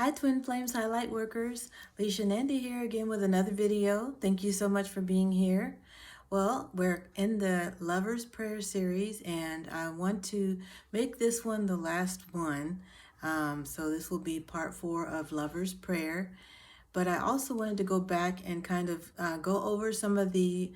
Hi Twin Flames Highlight Workers, Lisha and Andy here again with another video. Thank you so much for being here. Well, we're in the Lover's Prayer series and I want to make this one the last one. So this will be part 4 of Lover's Prayer. But I also wanted to go back and kind of go over some of the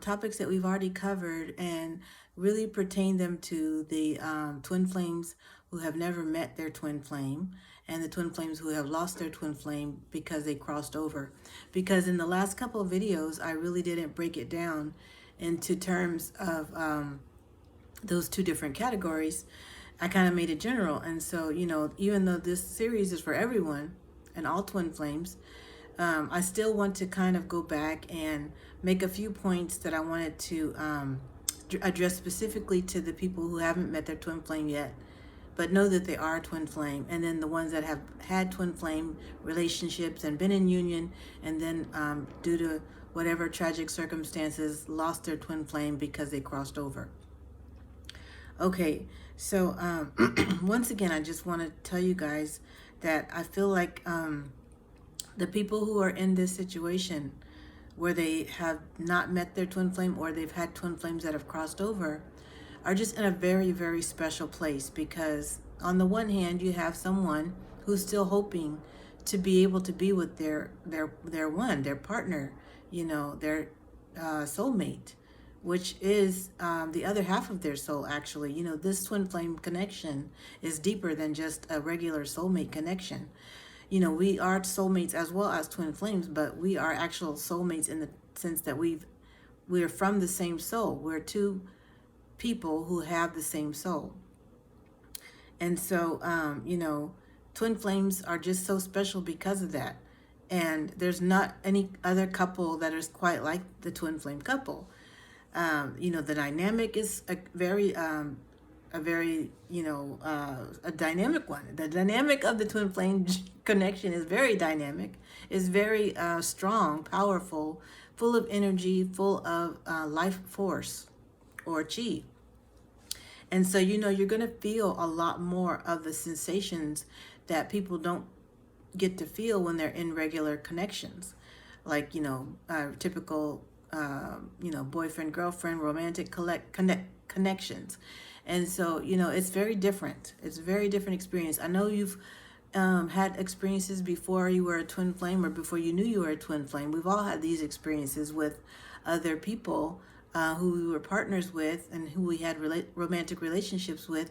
topics that we've already covered and really pertain them to the twin flames who have never met their twin flame and the twin flames who have lost their twin flame because they crossed over. Because in the last couple of videos, I really didn't break it down into terms of those two different categories. I kind of made it general. And so, even though this series is for everyone and all twin flames, I still want to kind of go back and make a few points that I wanted to address specifically to the people who haven't met their twin flame yet, but know that they are twin flame, and then the ones that have had twin flame relationships and been in union, and then due to whatever tragic circumstances lost their twin flame because they crossed over. Okay, so once again, I just want to tell you guys that I feel like the people who are in this situation where they have not met their twin flame or they've had twin flames that have crossed over are just in a very, very special place, because on the one hand, you have someone who's still hoping to be able to be with their partner, their soulmate, which is the other half of their soul, actually. This twin flame connection is deeper than just a regular soulmate connection. We are soulmates as well as twin flames, but we are actual soulmates in the sense that we're from the same soul. We're two people who have the same soul. And so, twin flames are just so special because of that. And there's not any other couple that is quite like the twin flame couple. The dynamic is a very, a dynamic one. The dynamic of the twin flame connection is very dynamic, is very strong, powerful, full of energy, full of life force or chi. And so, you're going to feel a lot more of the sensations that people don't get to feel when they're in regular connections, like, typical, boyfriend, girlfriend, romantic connections. And so, it's very different. It's a very different experience. I know you've had experiences before you were a twin flame or before you knew you were a twin flame. We've all had these experiences with other people who we were partners with and who we had romantic relationships with.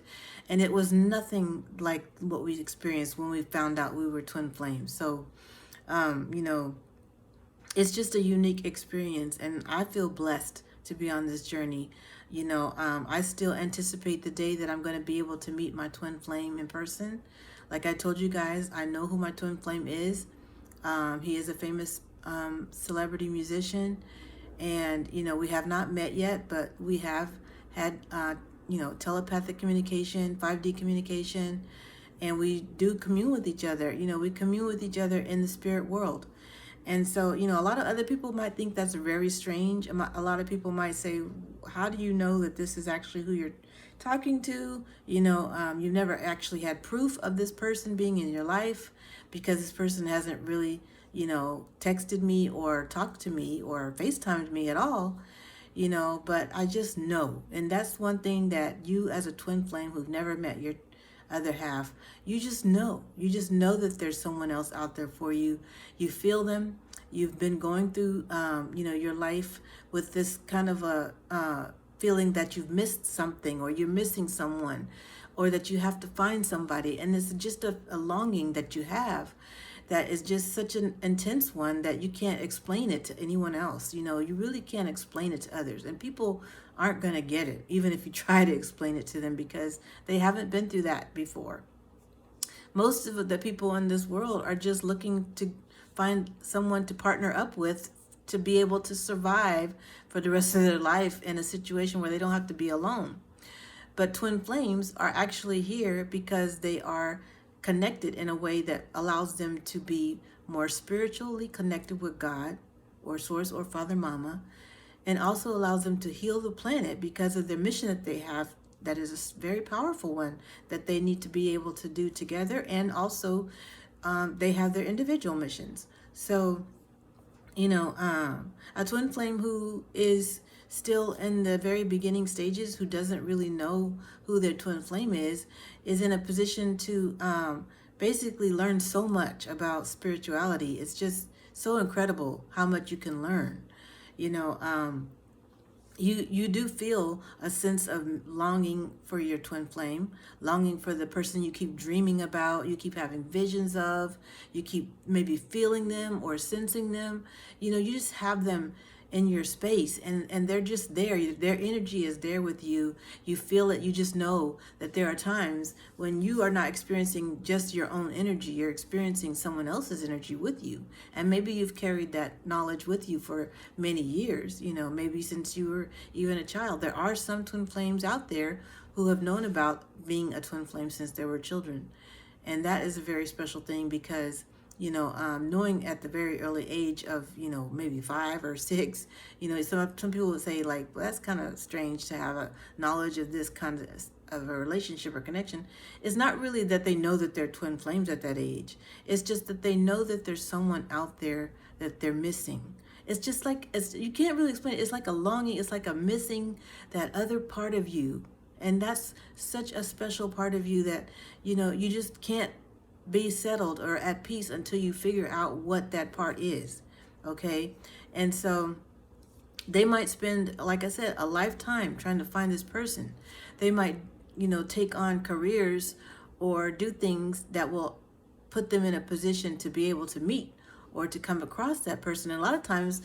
And it was nothing like what we experienced when we found out we were twin flames. So, it's just a unique experience, and I feel blessed to be on this journey. I still anticipate the day that I'm going to be able to meet my twin flame in person. Like I told you guys, I know who my twin flame is. He is a famous celebrity musician, and we have not met yet, but we have had telepathic communication, 5D communication, and we do commune with each other. We commune with each other in the spirit world. And so, a lot of other people might think that's very strange. A lot of people might say, how do you know that this is actually who you're talking to? You've never actually had proof of this person being in your life, because this person hasn't really, texted me or talked to me or FaceTimed me at all, but I just know. And that's one thing that you, as a twin flame who've never met your other half, you just know that there's someone else out there for you. You feel them. You've been going through your life with this kind of a feeling that you've missed something, or you're missing someone, or that you have to find somebody, and it's just a longing that you have that is just such an intense one that you can't explain it to anyone else. You really can't explain it to others, and people aren't going to get it, even if you try to explain it to them, because they haven't been through that before. Most of the people in this world are just looking to find someone to partner up with to be able to survive for the rest of their life in a situation where they don't have to be alone. But twin flames are actually here because they are connected in a way that allows them to be more spiritually connected with God or Source or Father Mama, and also allows them to heal the planet because of their mission that they have, that is a very powerful one that they need to be able to do together, and also they have their individual missions. So, a twin flame who is still in the very beginning stages, who doesn't really know who their twin flame is in a position to basically learn so much about spirituality. It's just so incredible how much you can learn. You know, you do feel a sense of longing for your twin flame, longing for the person you keep dreaming about, you keep having visions of, you keep maybe feeling them or sensing them. You just have them in your space, and they're just there. Their energy is there with you. You feel it. You just know that there are times when you are not experiencing just your own energy, you're experiencing someone else's energy with you. And maybe you've carried that knowledge with you for many years, maybe since you were even a child. There are some twin flames out there who have known about being a twin flame since they were children. And that is a very special thing, because knowing at the very early age of, maybe 5 or 6, some people would say, like, well, that's kind of strange to have a knowledge of this kind of a relationship or connection. It's not really that they know that they're twin flames at that age. It's just that they know that there's someone out there that they're missing. It's just like, you can't really explain it. It's like a longing. It's like a missing that other part of you. And that's such a special part of you that, you just can't be settled or at peace until you figure out what that part is. Okay. And so they might spend, like I said, a lifetime trying to find this person. They might, take on careers or do things that will put them in a position to be able to meet or to come across that person. And a lot of times,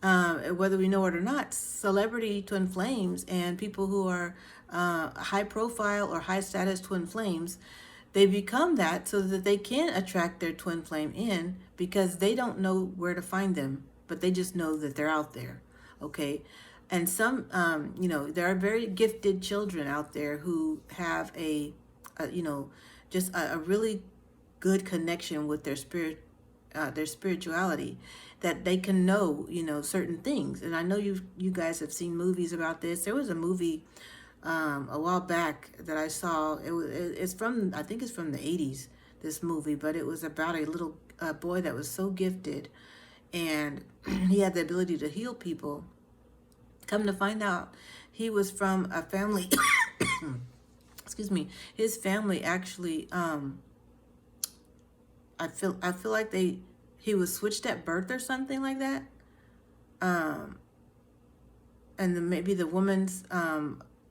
whether we know it or not, celebrity twin flames and people who are high profile or high status twin flames, they become that so that they can attract their twin flame in, because they don't know where to find them, but they just know that they're out there. Okay. And some, there are very gifted children out there who have just a really good connection with their spirit, their spirituality, that they can know, certain things. And I know you guys have seen movies about this. There was a movie a while back that I saw. It's from, I think it's from the 80s, this movie, but it was about a little boy that was so gifted, and he had the ability to heal people. Come to find out, he was from a family, excuse me, his family actually, I feel like he was switched at birth or something like that. And then maybe the woman's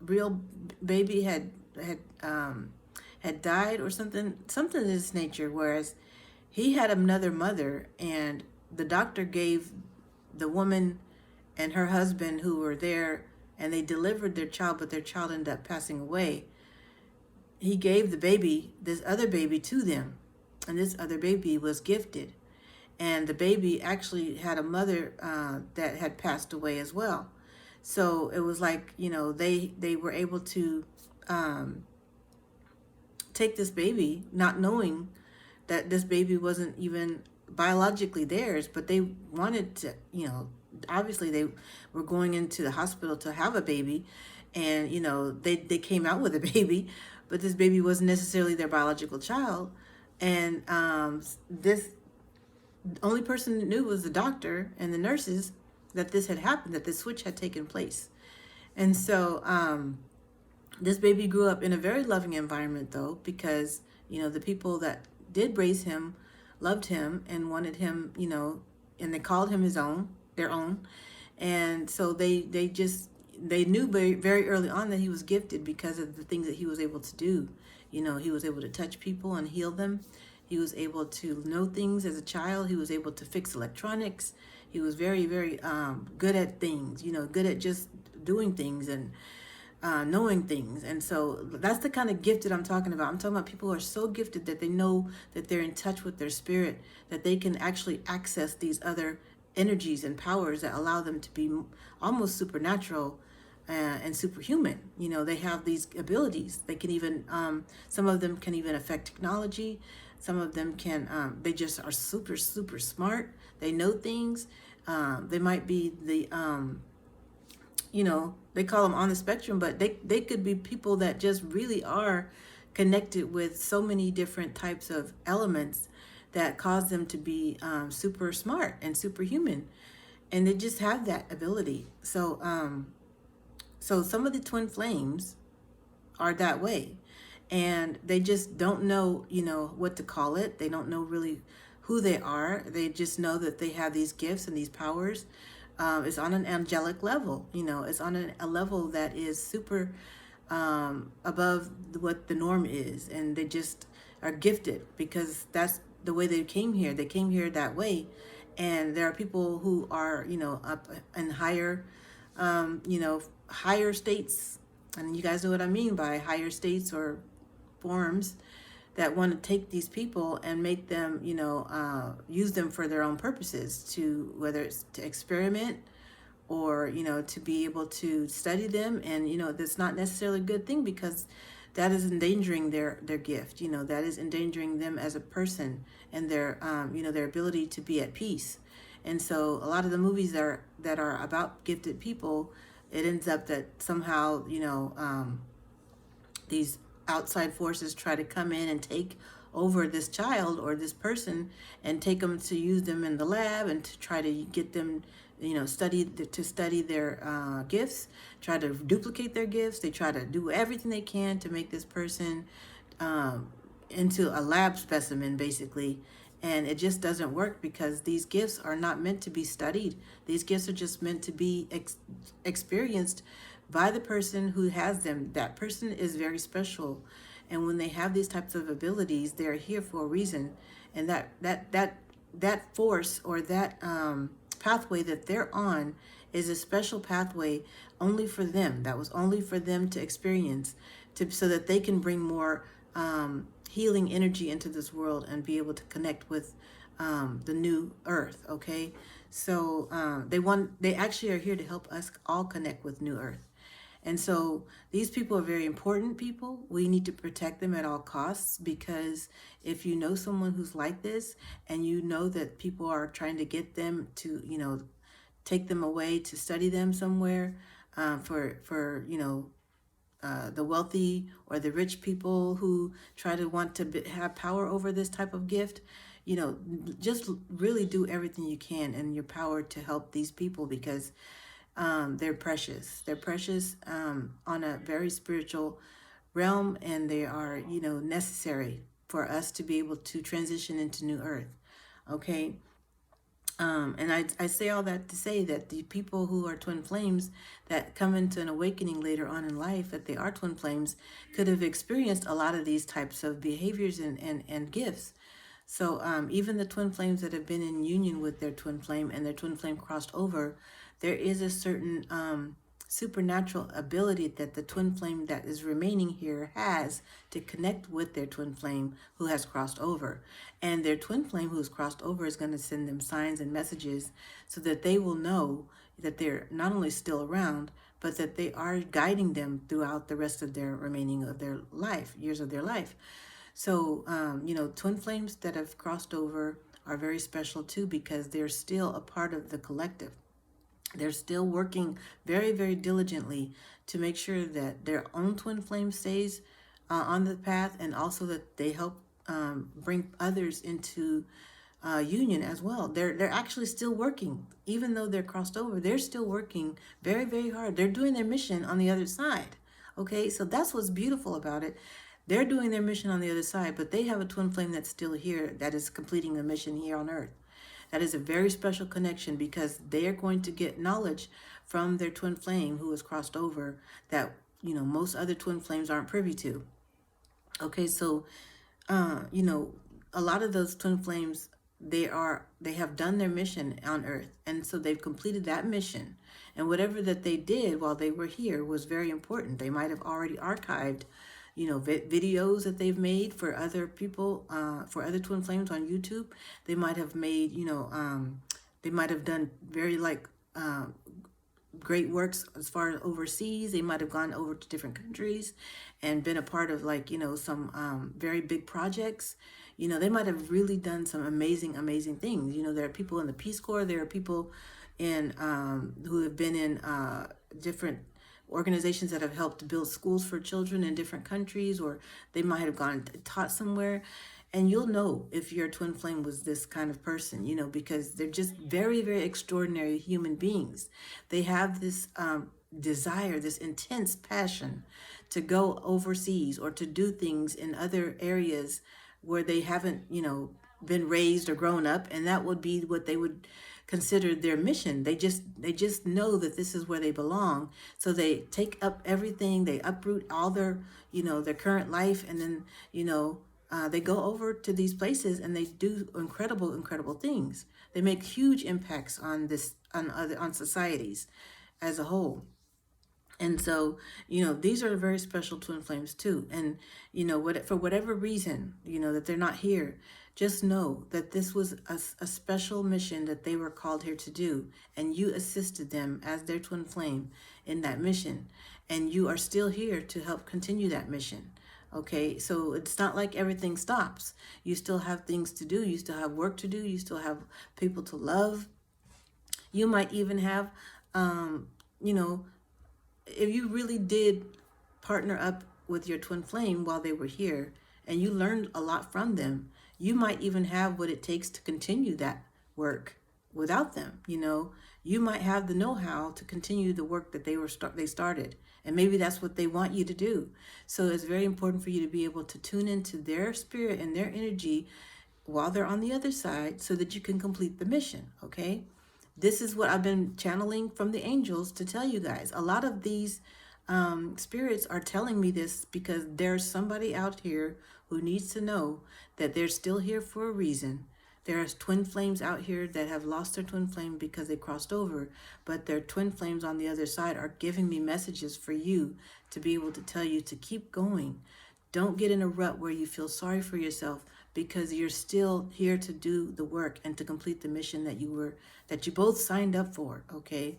real baby had died or something of this nature, whereas he had another mother, and the doctor gave the woman and her husband who were there, and they delivered their child, but their child ended up passing away. He gave the baby, this other baby, to them, and this other baby was gifted, and the baby actually had a mother that had passed away as well. So it was like, they were able to take this baby, not knowing that this baby wasn't even biologically theirs, but they wanted to, obviously they were going into the hospital to have a baby, and, they came out with a baby, but this baby wasn't necessarily their biological child. And this only person that knew was the doctor and the nurses, that this had happened, that this switch had taken place. And so this baby grew up in a very loving environment, though, because, the people that did raise him loved him and wanted him, and they called him their own. And so they knew very, very early on that he was gifted because of the things that he was able to do. He was able to touch people and heal them. He was able to know things as a child. He was able to fix electronics. He was very, very good at things, good at just doing things and knowing things. And so that's the kind of gift that I'm talking about. I'm talking about people who are so gifted that they know that they're in touch with their spirit, that they can actually access these other energies and powers that allow them to be almost supernatural and superhuman. They have these abilities. They can even, some of them can even affect technology. Some of them can, they just are super, super smart. They know things. They might be the, they call them on the spectrum, but they could be people that just really are connected with so many different types of elements that cause them to be super smart and superhuman, and they just have that ability. So some of the twin flames are that way, and they just don't know, what to call it. They don't know really who they are. They just know that they have these gifts and these powers. It's on an angelic level. It's on a level that is super above what the norm is, and they just are gifted because that's the way they came here. They came here that way, and there are people who are, up in higher, higher states, and you guys know what I mean by higher states or forms, that want to take these people and make them, use them for their own purposes, to whether it's to experiment or to be able to study them. And that's not necessarily a good thing, because that is endangering their gift. That is endangering them as a person, and their their ability to be at peace. And so a lot of the movies that are about gifted people, it ends up that somehow these outside forces try to come in and take over this child or this person, and take them to use them in the lab, and to try to get them study their gifts, try to duplicate their gifts. They try to do everything they can to make this person into a lab specimen, basically. And it just doesn't work, because these gifts are not meant to be studied. These gifts are just meant to be experienced by the person who has them. That person is very special, and when they have these types of abilities, they're here for a reason. And that force, or that pathway that they're on, is a special pathway only for them. That was only for them to experience, so that they can bring more healing energy into this world, and be able to connect with the new earth. Okay, so they actually are here to help us all connect with new earth. And so these people are very important people. We need to protect them at all costs, because if you know someone who's like this, and you know that people are trying to get them to, take them away to study them somewhere, for the wealthy or the rich people who try to want to have power over this type of gift, just really do everything you can in your power to help these people, because they're precious. They're precious on a very spiritual realm, and they are, necessary for us to be able to transition into new earth. Okay. And I say all that to say that the people who are twin flames, that come into an awakening later on in life, that they are twin flames, could have experienced a lot of these types of behaviors and gifts. So even the twin flames that have been in union with their twin flame, and their twin flame crossed over, there is a certain supernatural ability that the twin flame that is remaining here has, to connect with their twin flame who has crossed over. And their twin flame who's crossed over is going to send them signs and messages, so that they will know that they're not only still around, but that they are guiding them throughout the rest of their remaining of their life, years of their life. So, twin flames that have crossed over are very special too, because they're still a part of the collective. They're still working very, very diligently to make sure that their own twin flame stays on the path, and also that they help bring others into union as well. They're actually still working, even though they're crossed over. They're still working very, very hard. They're doing their mission on the other side. Okay, so that's what's beautiful about it. They're doing their mission on the other side, but they have a twin flame that's still here, that is completing a mission here on earth. That is a very special connection, because they are going to get knowledge from their twin flame who has crossed over, that most other twin flames aren't privy to. Okay, so a lot of those twin flames, they have done their mission on earth, and so they've completed that mission. And whatever that they did while they were here was very important. They might have already archived videos that they've made for other people, for other twin flames on YouTube. They might have made, they might have done very great works as far as overseas. They might have gone over to different countries and been a part of some very big projects. They might have really done some amazing, amazing things. There are people in the Peace Corps. There are people in who have been in different organizations that have helped build schools for children in different countries, or they might have gone and taught somewhere. And you'll know if your twin flame was this kind of person, because they're just very, very extraordinary human beings. They have this desire, this intense passion to go overseas or to do things in other areas where they haven't, been raised or grown up, and that would be what they would consider their mission. They just know that this is where they belong. So they take up everything, they uproot all their, their current life, and then, they go over to these places and they do incredible, incredible things. They make huge impacts on on societies as a whole. And so, these are very special twin flames too. And, for whatever reason, that they're not here, just know that this was a special mission that they were called here to do. And you assisted them as their twin flame in that mission. And you are still here to help continue that mission. Okay, so it's not like everything stops. You still have things to do. You still have work to do. You still have people to love. You might even have, you know, if you really did partner up with your twin flame while they were here and you learned a lot from them, you might even have what it takes to continue that work without them. You might have the know-how to continue the work that they started, and maybe that's what they want you to do. So it's very important for you to be able to tune into their spirit and their energy while they're on the other side so that you can complete the mission. Okay, this is what I've been channeling from the angels to tell you guys. A lot of these spirits are telling me this because there's somebody out here who needs to know that they're still here for a reason. There's twin flames out here that have lost their twin flame because they crossed over, but their twin flames on the other side are giving me messages for you to be able to tell you to keep going. Don't get in a rut where you feel sorry for yourself, because you're still here to do the work and to complete the mission that you both signed up for. Okay.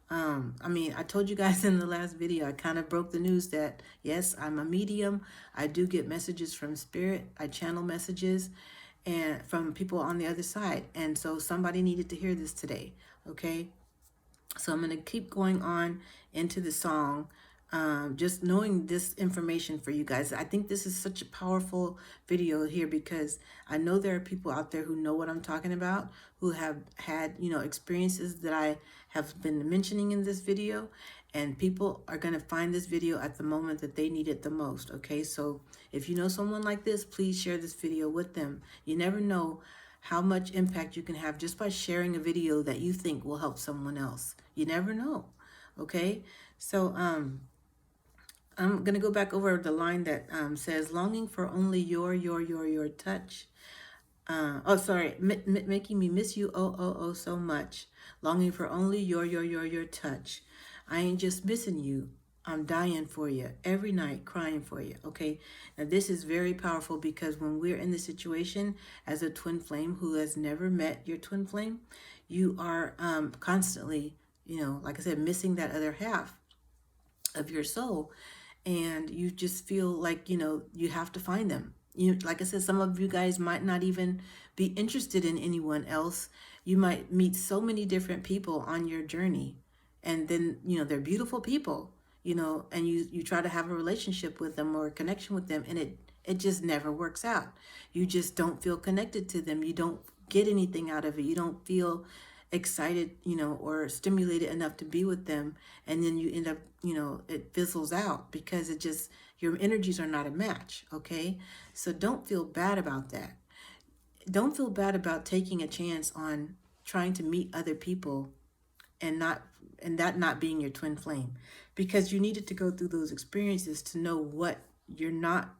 I told you guys in the last video, I kind of broke the news that yes, I'm a medium. I do get messages from spirit. I channel messages and from people on the other side. And so somebody needed to hear this today. Okay. So I'm going to keep going on into the song, just knowing this information for you guys. I think this is such a powerful video here because I know there are people out there who know what I'm talking about, who have had, experiences that I have been mentioning in this video, and people are going to find this video at the moment that they need it the most. Okay, so if you know someone like this, please share this video with them. You never know how much impact you can have just by sharing a video that you think will help someone else. You never know. Okay, so I'm going to go back over the line that says, longing for only your touch. Making me miss you, oh, so much. Longing for only your touch. I ain't just missing you. I'm dying for you every night, crying for you. Okay. Now this is very powerful because when we're in the situation as a twin flame who has never met your twin flame, you are constantly, like I said, missing that other half of your soul. And you just feel like, you have to find them. Like I said, some of you guys might not even be interested in anyone else. You might meet so many different people on your journey. And then, they're beautiful people, and you try to have a relationship with them or a connection with them, and it just never works out. You just don't feel connected to them. You don't get anything out of it. You don't feel excited, or stimulated enough to be with them. And then you end up, it fizzles out because your energies are not a match. Okay. So don't feel bad about that. Don't feel bad about taking a chance on trying to meet other people and that not being your twin flame, because you needed to go through those experiences to know what you're not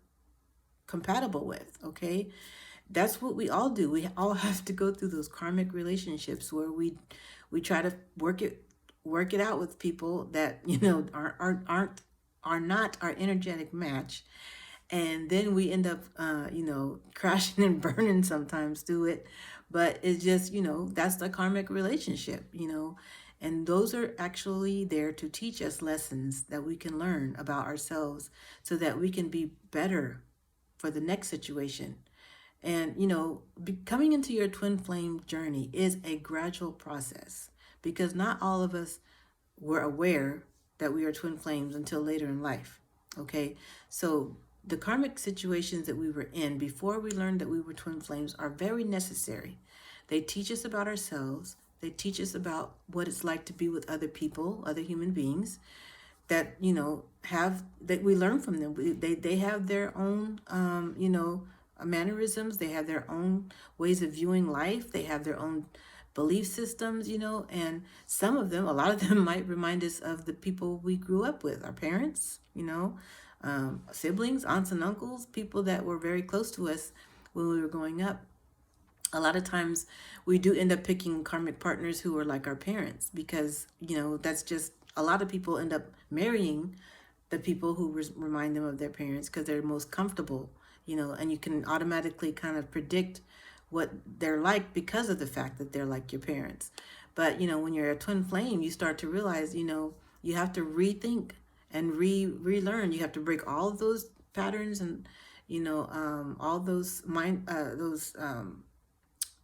compatible with. Okay. That's what we all do. We all have to go through those karmic relationships where we try to work it out with people that, are not our energetic match. And then we end up, crashing and burning sometimes through it. But it's just, that's the karmic relationship, and those are actually there to teach us lessons that we can learn about ourselves so that we can be better for the next situation. And, coming into your twin flame journey is a gradual process because not all of us were aware that we are twin flames until later in life. Okay. So the karmic situations that we were in before we learned that we were twin flames are very necessary. They teach us about ourselves. They teach us about what it's like to be with other people, other human beings that, have, that we learn from them. They have their own, mannerisms. They have their own ways of viewing life. They have their own belief systems, and some of them, a lot of them might remind us of the people we grew up with, our parents, siblings, aunts and uncles, people that were very close to us when we were growing up. A lot of times we do end up picking karmic partners who are like our parents because, that's just, a lot of people end up marrying the people who remind them of their parents because they're most comfortable, and you can automatically kind of predict what they're like because of the fact that they're like your parents. But, when you're a twin flame, you start to realize, you have to rethink and relearn. You have to break all of those patterns and, all those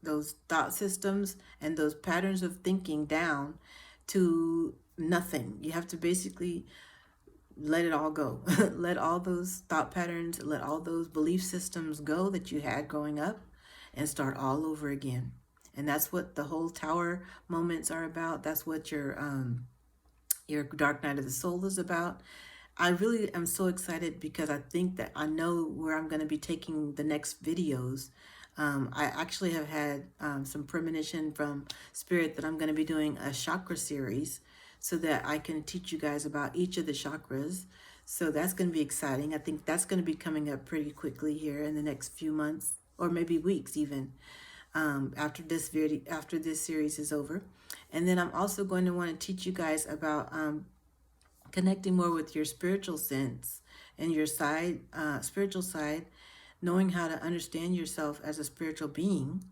those thought systems and those patterns of thinking down to nothing. You have to basically let it all go. Let all those thought patterns, let all those belief systems go that you had growing up and start all over again. And that's what the whole tower moments are about. That's what your dark night of the soul is about. I really am so excited because I think that I know where I'm going to be taking the next videos. I actually have had some premonition from Spirit that I'm going to be doing a chakra series so that I can teach you guys about each of the chakras. So that's going to be exciting. I think that's going to be coming up pretty quickly here in the next few months or maybe weeks even, after this series is over. And then I'm also going to want to teach you guys about connecting more with your spiritual sense and your spiritual side, knowing how to understand yourself as a spiritual being.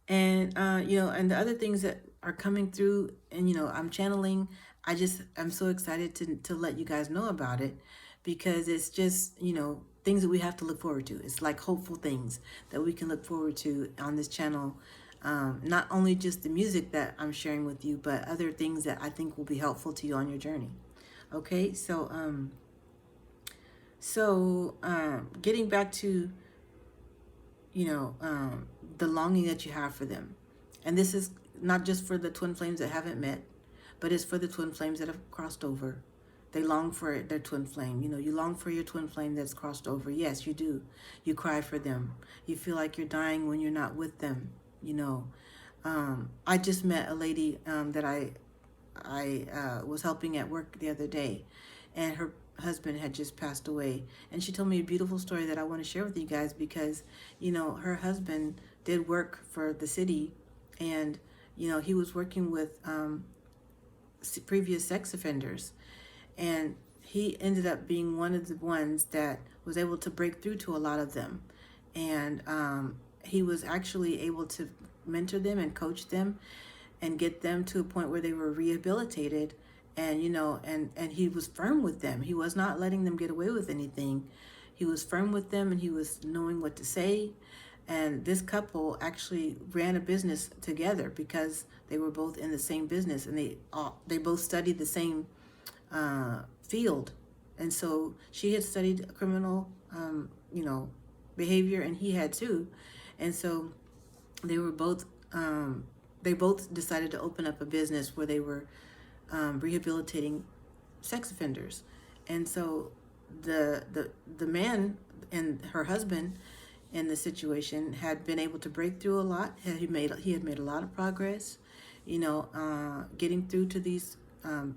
And, and the other things that are coming through and, I'm channeling, I'm so excited to let you guys know about it because it's just, things that we have to look forward to. It's like hopeful things that we can look forward to on this channel. Not only just the music that I'm sharing with you, but other things that I think will be helpful to you on your journey. Okay, so getting back to, the longing that you have for them. And this is not just for the twin flames that haven't met, but it's for the twin flames that have crossed over. They long for their twin flame. You long for your twin flame that's crossed over. Yes, you do. You cry for them. You feel like you're dying when you're not with them. I just met a lady that I was helping at work the other day, and her husband had just passed away. And she told me a beautiful story that I want to share with you guys because, her husband did work for the city, and, he was working with previous sex offenders. And he ended up being one of the ones that was able to break through to a lot of them. And he was actually able to mentor them and coach them and get them to a point where they were rehabilitated. And, and he was firm with them. He was not letting them get away with anything. He was firm with them and he was knowing what to say. And this couple actually ran a business together because they were both in the same business, and they both studied the same field. And so she had studied criminal, behavior, and he had too. And so they both decided to open up a business where they were rehabilitating sex offenders. And so the man and her husband in the situation had been able to break through a lot. He had made a lot of progress, getting through to these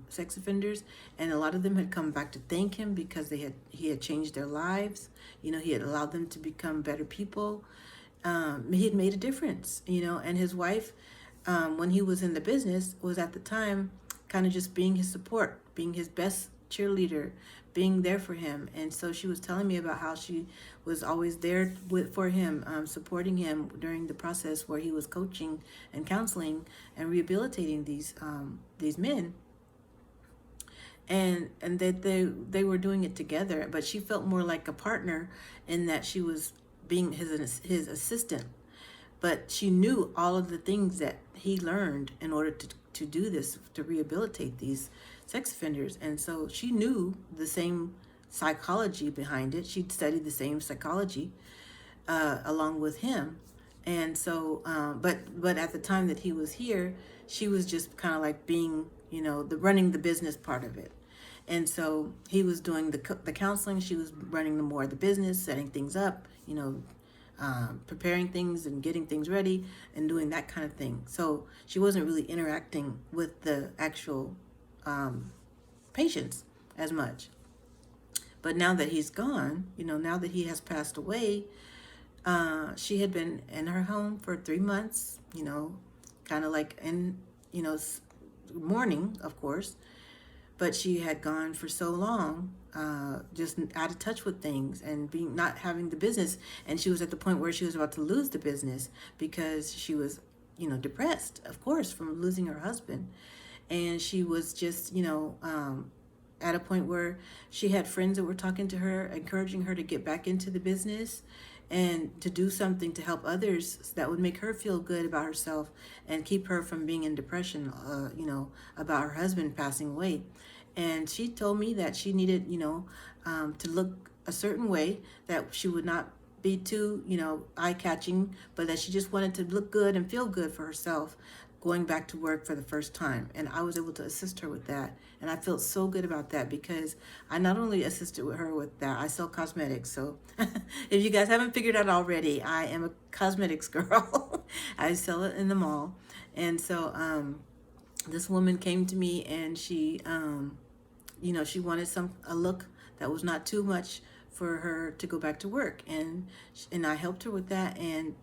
sex offenders, and a lot of them had come back to thank him because he had changed their lives. He had allowed them to become better people. He had made a difference, and his wife, when he was in the business, was at the time kind of just being his support, being his best cheerleader, being there for him. And so she was telling me about how she was always there for him, supporting him during the process where he was coaching and counseling and rehabilitating these men. And that they were doing it together, but she felt more like a partner in that she was being his assistant. But she knew all of the things that he learned in order to do this, to rehabilitate these sex offenders. And so she knew the same psychology behind it. She'd studied the same psychology along with him. And so, but at the time that he was here, she was just kind of like being, the running the business part of it. And so he was doing the counseling. She was running the more of the business, setting things up, preparing things and getting things ready and doing that kind of thing. So she wasn't really interacting with the actual patients as much. But now that he's gone, now that he has passed away, she had been in her home for 3 months, kind of like in, mourning, of course, but she had gone for so long, just out of touch with things and being not having the business. And she was at the point where she was about to lose the business because she was, depressed, of course, from losing her husband. And she was just, at a point where she had friends that were talking to her, encouraging her to get back into the business and to do something to help others that would make her feel good about herself and keep her from being in depression, about her husband passing away. And she told me that she needed, to look a certain way, that she would not be too, eye-catching, but that she just wanted to look good and feel good for herself going back to work for the first time. And I was able to assist her with that. And I felt so good about that because I not only assisted with her with that, I sell cosmetics. So if you guys haven't figured out already, I am a cosmetics girl. I sell it in the mall. And so this woman came to me and she, she wanted a look that was not too much for her to go back to work. And I helped her with that. And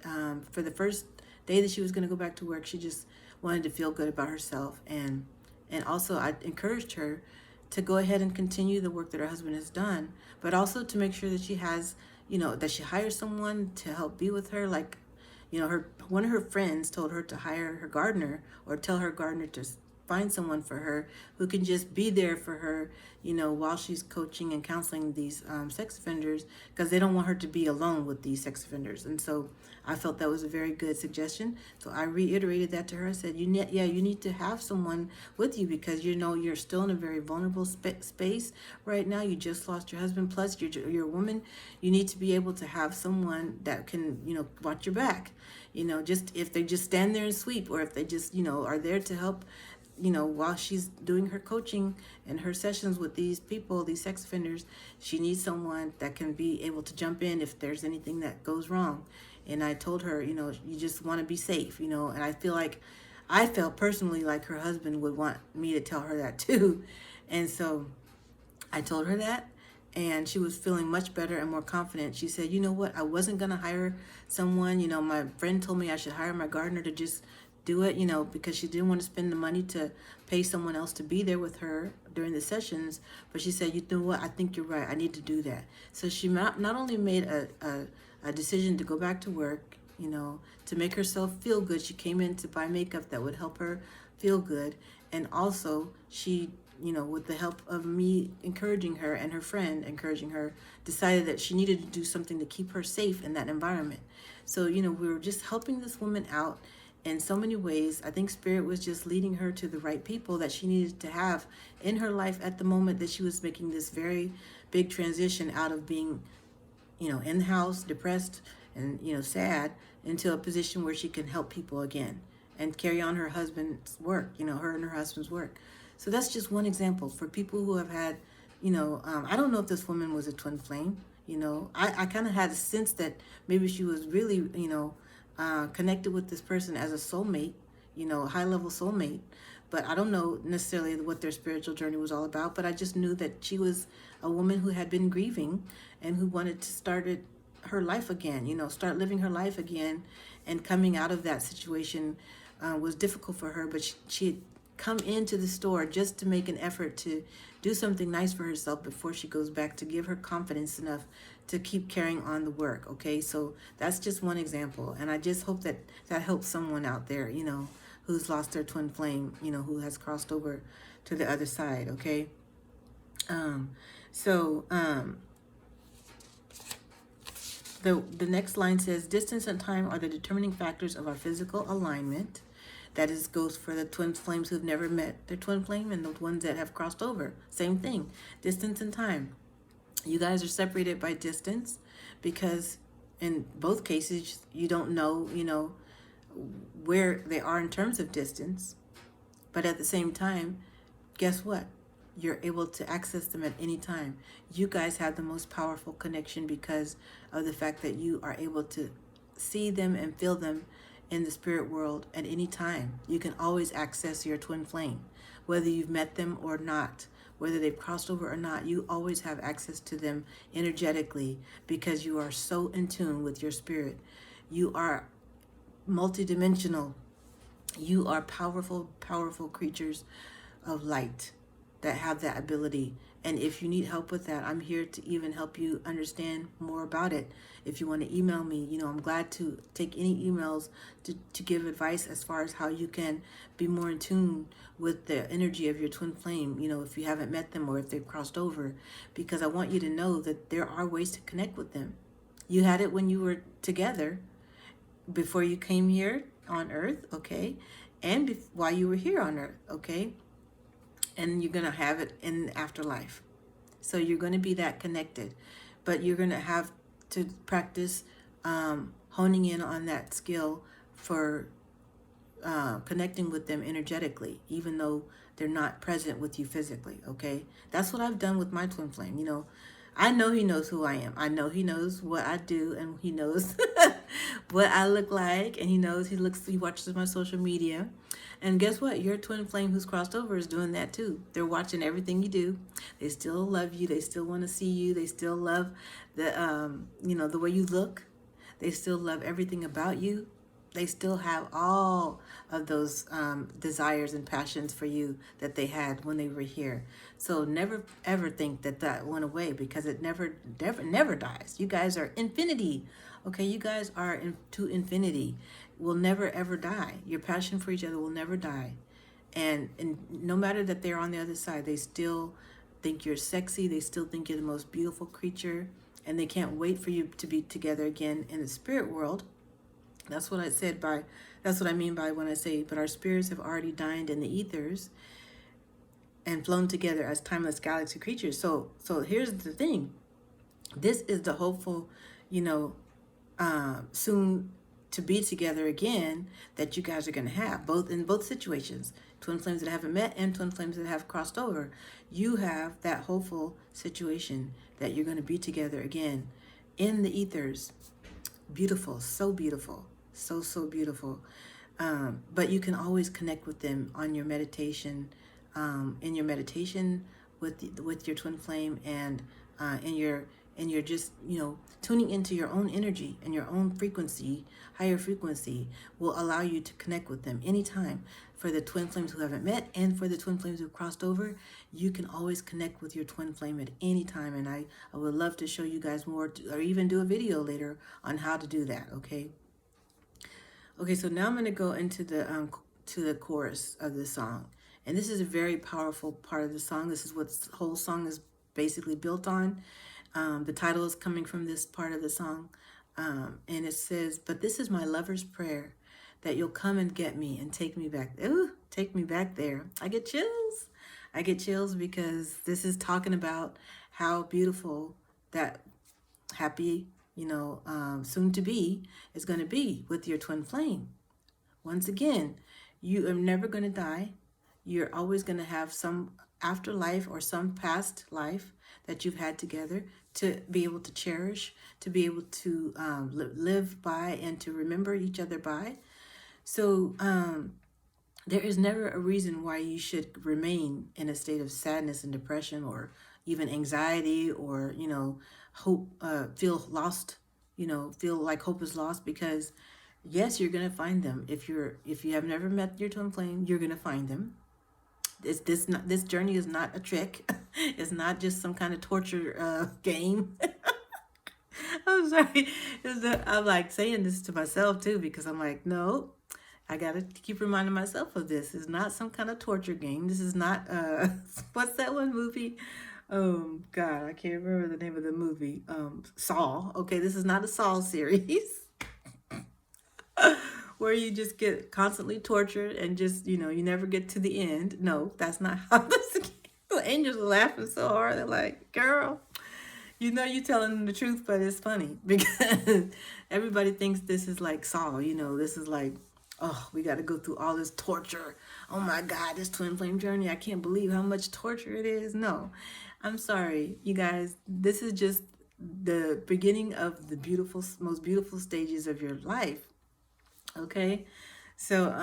for the first day that she was going to go back to work, she just wanted to feel good about herself. And also I encouraged her to go ahead and continue the work that her husband has done, but also to make sure that she has, that she hires someone to help be with her. Like, one of her friends told her to hire her gardener or tell her gardener to find someone for her who can just be there for her, while she's coaching and counseling these sex offenders, because they don't want her to be alone with these sex offenders. And so I felt that was a very good suggestion. So I reiterated that to her. I said, you need to have someone with you because, you're still in a very vulnerable space right now. You just lost your husband. Plus, you're a woman. You need to be able to have someone that can, watch your back. Just if they just stand there and sweep, or if they just, are there to help, while she's doing her coaching and her sessions with these people, these sex offenders, she needs someone that can be able to jump in if there's anything that goes wrong. And I told her, you just want to be safe, and I felt personally like her husband would want me to tell her that too. And so I told her that, and she was feeling much better and more confident. She said, you know what, I wasn't going to hire someone. My friend told me I should hire my gardener to just do it, because she didn't want to spend the money to pay someone else to be there with her during the sessions. But she said, you know what, I think you're right. I need to do that. So she not only made a decision to go back to work, to make herself feel good. She came in to buy makeup that would help her feel good. And also she, with the help of me encouraging her and her friend encouraging her, decided that she needed to do something to keep her safe in that environment. So, we were just helping this woman out in so many ways. I think Spirit was just leading her to the right people that she needed to have in her life at the moment that she was making this very big transition out of being, in the house, depressed and, sad, into a position where she can help people again and carry on her husband's work, her and her husband's work. So that's just one example for people who have had, I don't know if this woman was a twin flame. I kind of had a sense that maybe she was really, connected with this person as a soulmate, high-level soulmate. But I don't know necessarily what their spiritual journey was all about. But I just knew that she was a woman who had been grieving and who wanted to start her life again, start living her life again. And coming out of that situation was difficult for her. But she had come into the store just to make an effort to do something nice for herself before she goes back, to give her confidence enough to keep carrying on the work. Okay, so that's just one example, and I just hope that helps someone out there, who's lost their twin flame, who has crossed over to the other side. Okay, the next line says, distance and time are the determining factors of our physical alignment. That goes for the twin flames who've never met their twin flame and the ones that have crossed over. Same thing, distance and time. You guys are separated by distance because in both cases you don't know, where they are in terms of distance. But at the same time, guess what? You're able to access them at any time. You guys have the most powerful connection because of the fact that you are able to see them and feel them in the spirit world at any time. You can always access your twin flame, whether you've met them or not, whether they've crossed over or not. You always have access to them energetically because you are so in tune with your spirit. You are multidimensional. You are powerful, powerful creatures of light that have that ability. And if you need help with that, I'm here to even help you understand more about it. If you want to email me, I'm glad to take any emails to give advice as far as how you can be more in tune with the energy of your twin flame, if you haven't met them or if they've crossed over, because I want you to know that there are ways to connect with them. You had it when you were together before you came here on earth, okay? And while you were here on earth, okay? And you're going to have it in the afterlife. So you're going to be that connected. But you're going to have to practice honing in on that skill for connecting with them energetically, even though they're not present with you physically, okay? That's what I've done with my twin flame. I know he knows who I am. I know he knows what I do, and he knows what I look like, and he watches my social media. And guess what? Your twin flame who's crossed over is doing that too. They're watching everything you do. They still love you. They still want to see you. They still love the way you look. They still love everything about you. They still have all of those desires and passions for you that they had when they were here. So never ever think that went away, because it never dies. You guys are infinity. Okay, you guys are to infinity. Will never ever die. Your passion for each other will never die. And no matter that they're on the other side, they still think you're sexy. They still think you're the most beautiful creature. And they can't wait for you to be together again in the spirit world. That's what I mean by when I say, but our spirits have already dined in the ethers and flown together as timeless galaxy creatures. So here's the thing. This is the hopeful, soon to be together again that you guys are going to have, in both situations. Twin flames that haven't met and twin flames that have crossed over. You have that hopeful situation that you're going to be together again in the ethers. Beautiful, so beautiful, so beautiful. But you can always connect with them on your meditation, in your meditation with your twin flame, and in your just tuning into your own energy and your own frequency. Higher frequency will allow you to connect with them anytime. For the twin flames who haven't met and for the twin flames who've crossed over, you can always connect with your twin flame at any time. And I would love to show you guys more, or even do a video later on how to do that, okay? Okay, so now I'm going to go into the chorus of the song. And this is a very powerful part of the song. This is what the whole song is basically built on. The title is coming from this part of the song. And it says, "But this is my lover's prayer, that you'll come and get me and take me back." Ooh, take me back there. I get chills. I get chills because this is talking about how beautiful that happy, soon to be is going to be with your twin flame. Once again, you are never going to die. You're always going to have some afterlife or some past life that you've had together to be able to cherish, to be able to live by, and to remember each other by. So there is never a reason why you should remain in a state of sadness and depression, or even anxiety, or hope, feel lost, feel like hope is lost, because yes, you're gonna find them. If you have never met your twin flame, you're gonna find them. This journey is not a trick. It's not just some kind of torture game. I'm sorry. I'm like saying this to myself too, because I'm like, no, I gotta keep reminding myself of this. It's not some kind of torture game. This is not what's that one movie? God, I can't remember the name of the movie. Saw. Okay, this is not a Saw series where you just get constantly tortured and just, you never get to the end. No, that's not how this. The angels are laughing so hard. They're like, girl, You know you're telling them the truth, but it's funny because everybody thinks this is like Saul. This is like, oh, we got to go through all this torture. Oh my God, this twin flame journey. I can't believe how much torture it is. No, I'm sorry, you guys. This is just the beginning of the beautiful, most beautiful stages of your life. Okay, so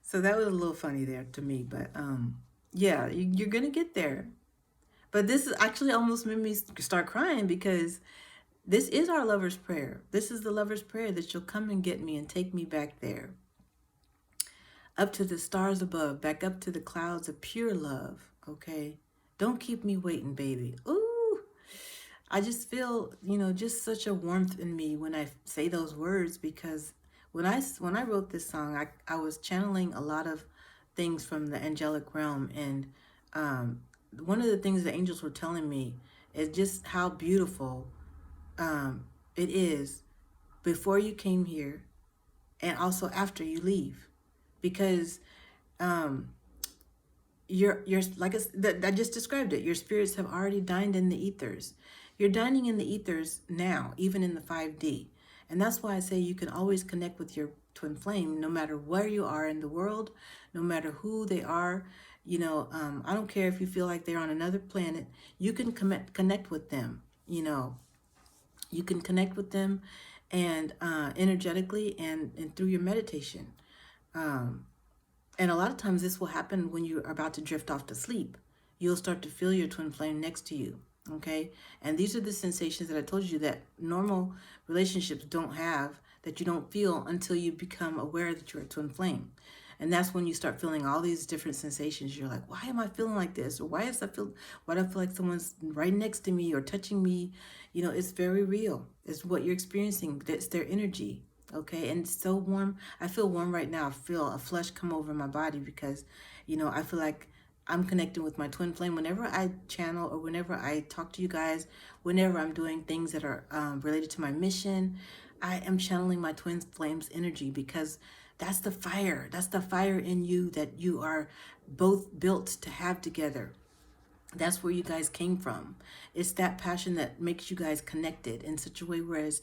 so that was a little funny there to me, but yeah, you're gonna get there. But this is actually almost made me start crying because this is our lover's prayer. This is the lover's prayer that you'll come and get me and take me back there, up to the stars above, back up to the clouds of pure love. Okay, don't keep me waiting, baby. Ooh, I just feel, just such a warmth in me when I say those words because when I wrote this song, I was channeling a lot of things from the angelic realm, and one of the things the angels were telling me is just how beautiful it is before you came here and also after you leave, because you're like I just described it. Your spirits have already dined in the ethers. You're dining in the ethers now, even in the 5D. And that's why I say you can always connect with your twin flame no matter where you are in the world, no matter who they are. I don't care if you feel like they're on another planet. You can connect with them. You can connect with them, and energetically and through your meditation. And a lot of times this will happen when you're about to drift off to sleep. You'll start to feel your twin flame next to you. Okay. And these are the sensations that I told you that normal relationships don't have, that you don't feel until you become aware that you're a twin flame. And that's when you start feeling all these different sensations. You're like, why am I feeling like this? Or why do I feel like someone's right next to me or touching me? It's very real. It's what you're experiencing. It's their energy. Okay. And it's so warm. I feel warm right now. I feel a flush come over my body because, I feel like I'm connecting with my twin flame whenever I channel or whenever I talk to you guys, whenever I'm doing things that are related to my mission. I am channeling my twin flame's energy because that's the fire. That's the fire in you that you are both built to have together. That's where you guys came from. It's that passion that makes you guys connected in such a way whereas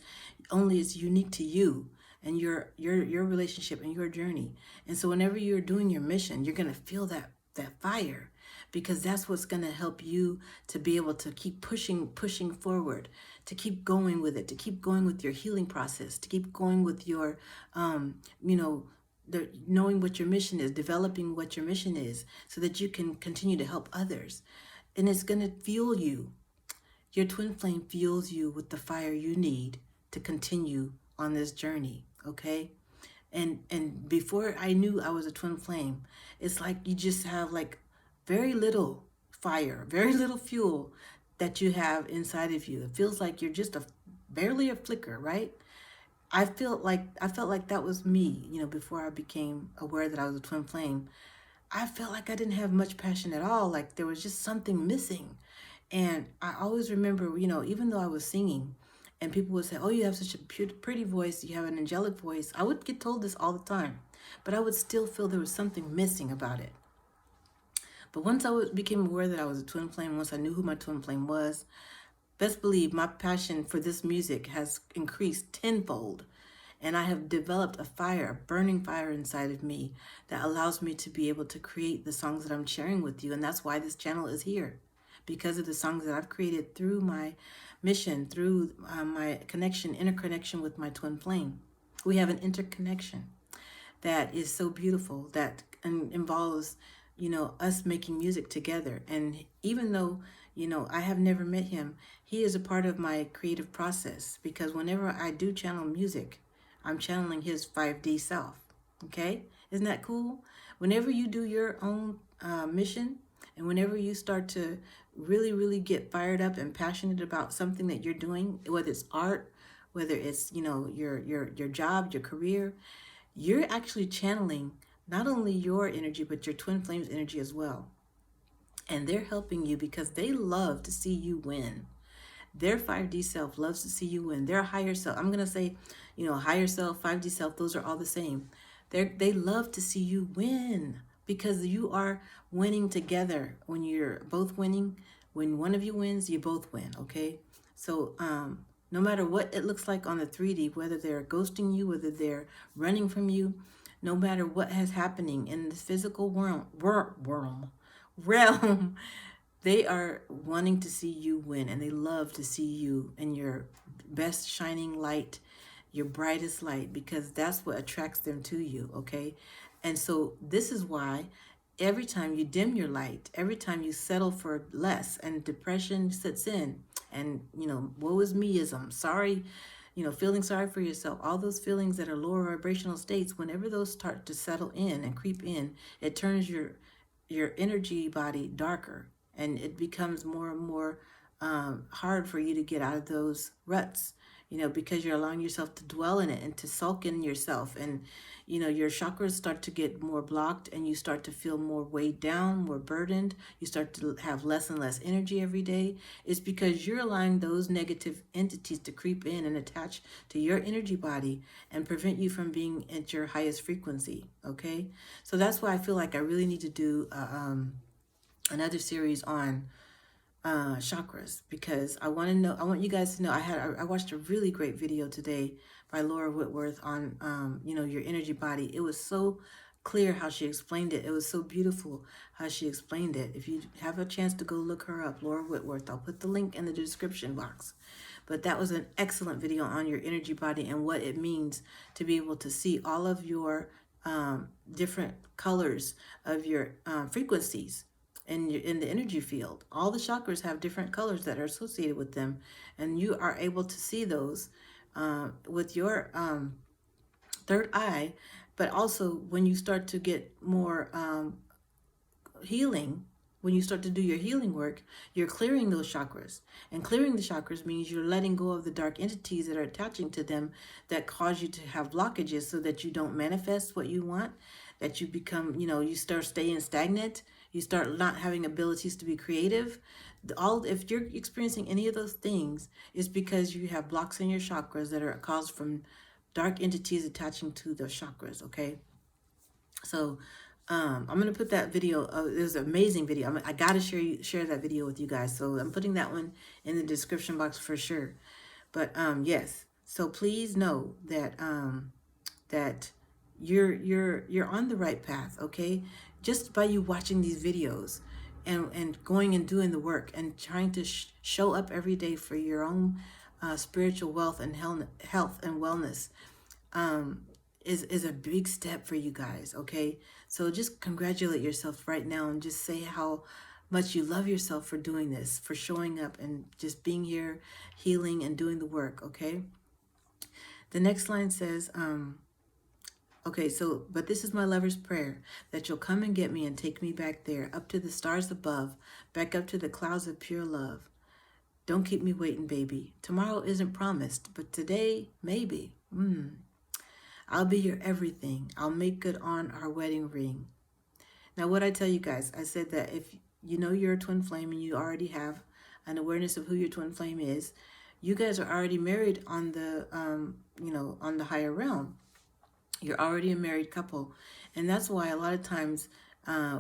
only it's unique to you and your relationship and your journey. And so whenever you're doing your mission, you're gonna feel that fire, because that's what's going to help you to be able to keep pushing forward, to keep going with it, to keep going with your healing process, to keep going with your knowing what your mission is, developing what your mission is, so that you can continue to help others. And it's going to fuel you. Your twin flame fuels you with the fire you need to continue on this journey. Okay. And before I knew I was a twin flame, it's like you just have like very little fire, very little fuel that you have inside of you. It feels like you're just barely a flicker, right? I felt like that was me, before I became aware that I was a twin flame. I felt like I didn't have much passion at all. Like there was just something missing. And I always remember, even though I was singing and people would say, oh, you have such a pretty voice, you have an angelic voice. I would get told this all the time, but I would still feel there was something missing about it. But once I became aware that I was a twin flame, once I knew who my twin flame was, best believe my passion for this music has increased tenfold. And I have developed a fire, a burning fire inside of me that allows me to be able to create the songs that I'm sharing with you. And that's why this channel is here, because of the songs that I've created through my mission, through my interconnection with my twin flame. We have an interconnection that is so beautiful, that involves, us making music together. And even though, I have never met him, he is a part of my creative process, because whenever I do channel music, I'm channeling his 5D self. Okay? Isn't that cool? Whenever you do your own mission, and whenever you start to really, really get fired up and passionate about something that you're doing, whether it's art, whether it's, your job, your career, you're actually channeling not only your energy, but your twin flame's energy as well. And they're helping you because they love to see you win. Their 5D self loves to see you win. Their higher self, I'm going to say, higher self, 5D self, those are all the same. They love to see you win, because you are winning together. When you're both winning, when one of you wins, you both win, okay? So no matter what it looks like on the 3D, whether they're ghosting you, whether they're running from you, no matter what is happening in this physical realm, they are wanting to see you win, and they love to see you in your best shining light, your brightest light, because that's what attracts them to you, okay? And so this is why every time you dim your light, every time you settle for less and depression sets in, and woe is meism, sorry, feeling sorry for yourself, all those feelings that are lower vibrational states, whenever those start to settle in and creep in, it turns your energy body darker, and it becomes more and more hard for you to get out of those ruts, because you're allowing yourself to dwell in it and to sulk in yourself. And your chakras start to get more blocked, and you start to feel more weighed down, more burdened. You start to have less and less energy every day. It's because you're allowing those negative entities to creep in and attach to your energy body and prevent you from being at your highest frequency, okay? So that's why I feel like I really need to do another series on chakras, because I want you guys to know, I watched a really great video today by Laura Whitworth on your energy body. It was so clear how she explained it. It was so beautiful how she explained it. If you have a chance to go look her up, Laura Whitworth, I'll put the link in the description box. But that was an excellent video on your energy body and what it means to be able to see all of your different colors of your frequencies in the energy field. All the chakras have different colors that are associated with them, and you are able to see those with your third eye. But also, when you start to get more healing, when you start to do your healing work, you're clearing those chakras. And clearing the chakras means you're letting go of the dark entities that are attaching to them that cause you to have blockages, so that you don't manifest what you want, that you become, you start staying stagnant, you start not having abilities to be creative. If you're experiencing any of those things, it's because you have blocks in your chakras that are caused from dark entities attaching to the chakras, okay? So I'm going to put that video, it was an amazing video. I got to share that video with you guys. So I'm putting that one in the description box for sure. But yes, so please know that that you're on the right path, okay? Just by you watching these videos and going and doing the work and trying to show up every day for your own spiritual wealth and health and wellness is a big step for you guys, okay? So just congratulate yourself right now and just say how much you love yourself for doing this, for showing up and just being here, healing and doing the work, okay? The next line says, okay, so, but this is my lover's prayer, that you'll come and get me and take me back there, up to the stars above, back up to the clouds of pure love. Don't keep me waiting, baby. Tomorrow isn't promised, but today, maybe. I'll be your everything. I'll make good on our wedding ring. Now, what I tell you guys, I said that if you know you're a twin flame and you already have an awareness of who your twin flame is, you guys are already married on the, on the higher realm. You're already a married couple. And that's why a lot of times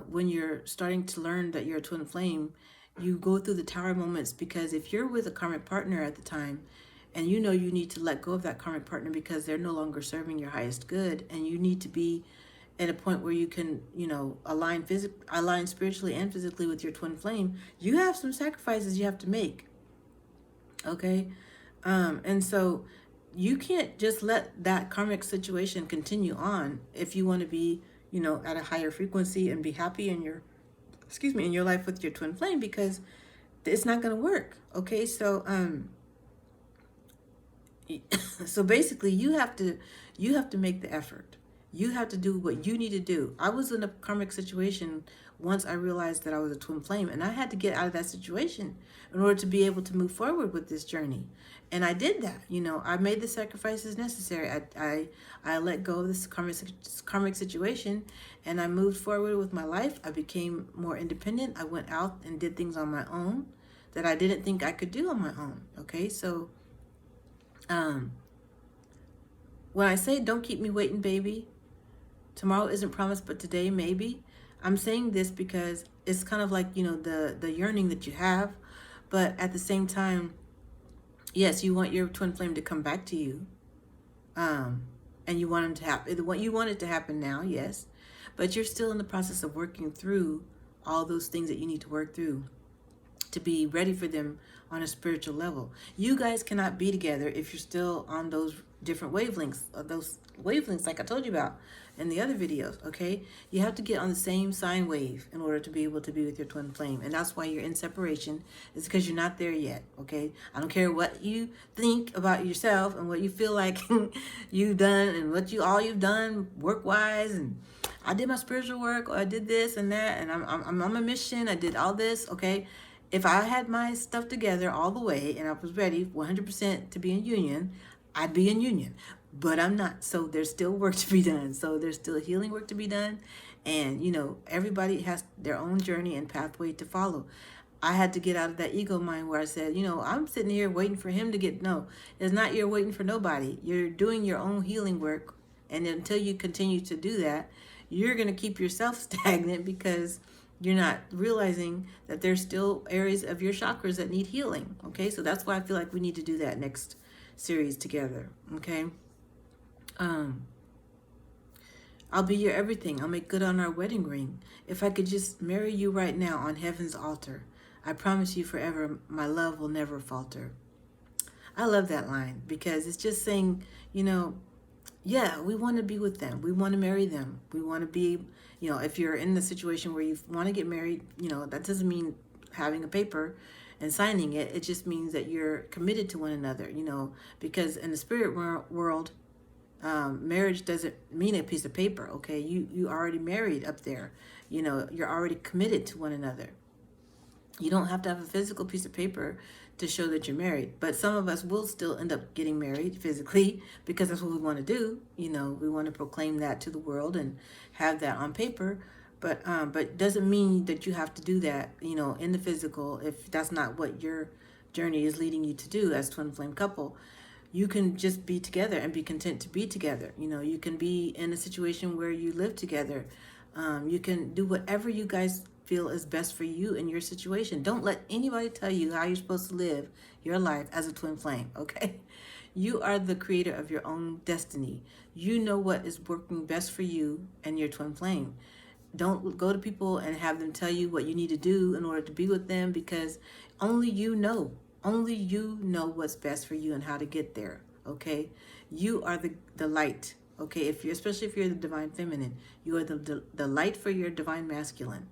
when you're starting to learn that you're a twin flame, you go through the tower moments, because if you're with a karmic partner at the time and you need to let go of that karmic partner because they're no longer serving your highest good, and you need to be at a point where you can, align spiritually and physically with your twin flame, you have some sacrifices you have to make. Okay? And so you can't just let that karmic situation continue on if you want to be, at a higher frequency and be happy in your life with your twin flame, because it's not going to work. Okay? So, so basically you have to make the effort. You have to do what you need to do. I was in a karmic situation once I realized that I was a twin flame, and I had to get out of that situation in order to be able to move forward with this journey. And I did that. I made the sacrifices necessary. I let go of this karmic situation, and I moved forward with my life. I became more independent. I went out and did things on my own that I didn't think I could do on my own. Okay, so when I say don't keep me waiting, baby, tomorrow isn't promised, but today maybe, I'm saying this because it's kind of like, the yearning that you have, but at the same time, Yes, you want your twin flame to come back to you. And you want them to happen. You want it to happen now, yes. But you're still in the process of working through all those things that you need to work through to be ready for them on a spiritual level. You guys cannot be together if you're still on those different wavelengths like I told you about in the other videos, okay? You have to get on the same sine wave in order to be able to be with your twin flame. And that's why you're in separation, is because you're not there yet, okay? I don't care what you think about yourself and what you feel like you've done and all you've done work-wise, and I did my spiritual work, or I did this and that, and I'm on a mission, I did all this, okay? If I had my stuff together all the way and I was ready 100% to be in union, I'd be in union. But I'm not. So there's still work to be done. So there's still healing work to be done. And, everybody has their own journey and pathway to follow. I had to get out of that ego mind where I said, I'm sitting here waiting for him to get, no, it's not you're waiting for nobody. You're doing your own healing work. And until you continue to do that, you're going to keep yourself stagnant because you're not realizing that there's still areas of your chakras that need healing. Okay, so that's why I feel like we need to do that next series together. Okay, I'll be your everything. I'll make good on our wedding ring. If I could just marry you right now on heaven's altar, I promise you forever my love will never falter. I love that line because it's just saying, yeah, we want to be with them. We want to marry them. We want to be, if you're in the situation where you want to get married, that doesn't mean having a paper and signing it. It just means that you're committed to one another, because in the spirit world, marriage doesn't mean a piece of paper, okay? You already married up there. You're already committed to one another. You don't have to have a physical piece of paper to show that you're married. But some of us will still end up getting married physically because that's what we want to do. We want to proclaim that to the world and have that on paper. But doesn't mean that you have to do that, in the physical if that's not what your journey is leading you to do as twin flame couple. You can just be together and be content to be together. You can be in a situation where you live together. You can do whatever you guys feel is best for you in your situation. Don't let anybody tell you how you're supposed to live your life as a twin flame, okay? You are the creator of your own destiny. You know what is working best for you and your twin flame. Don't go to people and have them tell you what you need to do in order to be with them, because only you know. Only you know what's best for you and how to get there, okay? You are the light, okay? Especially if you're the divine feminine, you are the light for your divine masculine.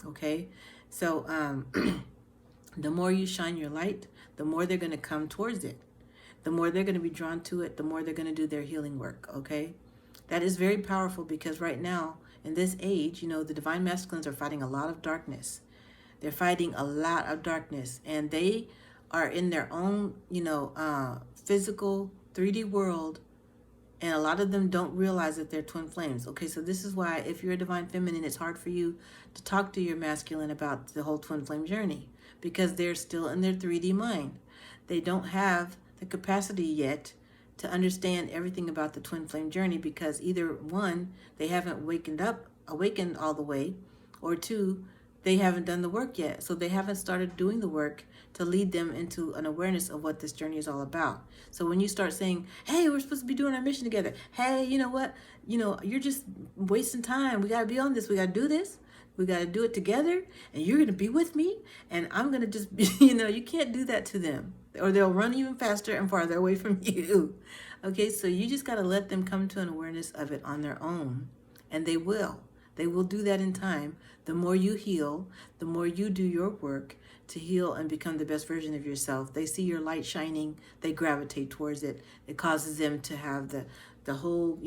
Okay, so the more you shine your light, the more they're going to come towards it. The more they're going to be drawn to it, the more they're going to do their healing work, okay? That is very powerful because right now, in this age, the divine masculines are fighting a lot of darkness. They're fighting a lot of darkness, and they are in their own, physical 3D world. And a lot of them don't realize that they're twin flames. Okay, so this is why if you're a divine feminine, it's hard for you to talk to your masculine about the whole twin flame journey because they're still in their 3D mind. They don't have the capacity yet to understand everything about the twin flame journey because either one, they haven't awakened all the way, or two, they haven't done the work yet. So they haven't started doing the work to lead them into an awareness of what this journey is all about. So when you start saying, hey, we're supposed to be doing our mission together. Hey, you know what? You're just wasting time. We got to be on this. We got to do this. We got to do it together. And you're going to be with me. And I'm going to just be, you can't do that to them. Or they'll run even faster and farther away from you. Okay, so you just got to let them come to an awareness of it on their own. And they will. They will do that in time. The more you heal, the more you do your work to heal and become the best version of yourself. They see your light shining, they gravitate towards it. It causes them to have the whole,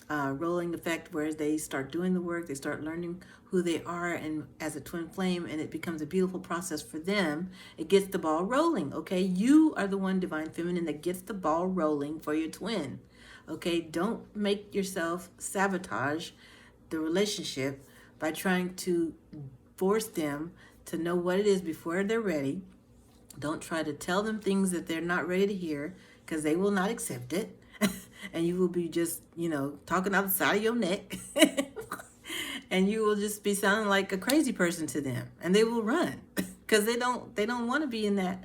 rolling effect where they start doing the work, they start learning who they are and as a twin flame, and it becomes a beautiful process for them. It gets the ball rolling, okay? You are the one divine feminine that gets the ball rolling for your twin, okay? Don't make yourself sabotage the relationship by trying to force them to know what it is before they're ready. Don't try to tell them things that they're not ready to hear because they will not accept it. And you will be just, talking out the side of your neck. And you will just be sounding like a crazy person to them. And they will run because they don't want to be in that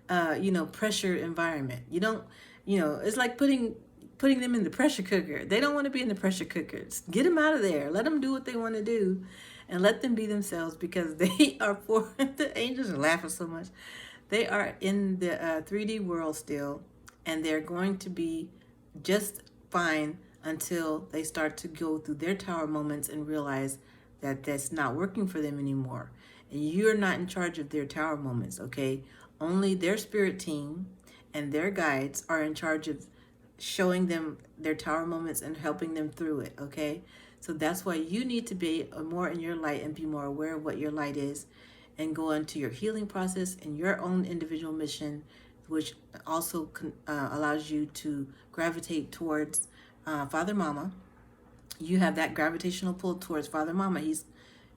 pressure environment. You don't, it's like putting them in the pressure cooker. They don't want to be in the pressure cooker. Get them out of there. Let them do what they want to do, and let them be themselves, because they are for the angels are laughing so much. They are in the 3D world still, and they're going to be just fine until they start to go through their tower moments and realize that that's not working for them anymore. And you're not in charge of their tower moments, okay? Only their spirit team and their guides are in charge of showing them their tower moments and helping them through it, okay? So that's why you need to be more in your light and be more aware of what your light is, and go into your healing process and your own individual mission, which also allows you to gravitate towards Father Mama. You have that gravitational pull towards Father Mama. He's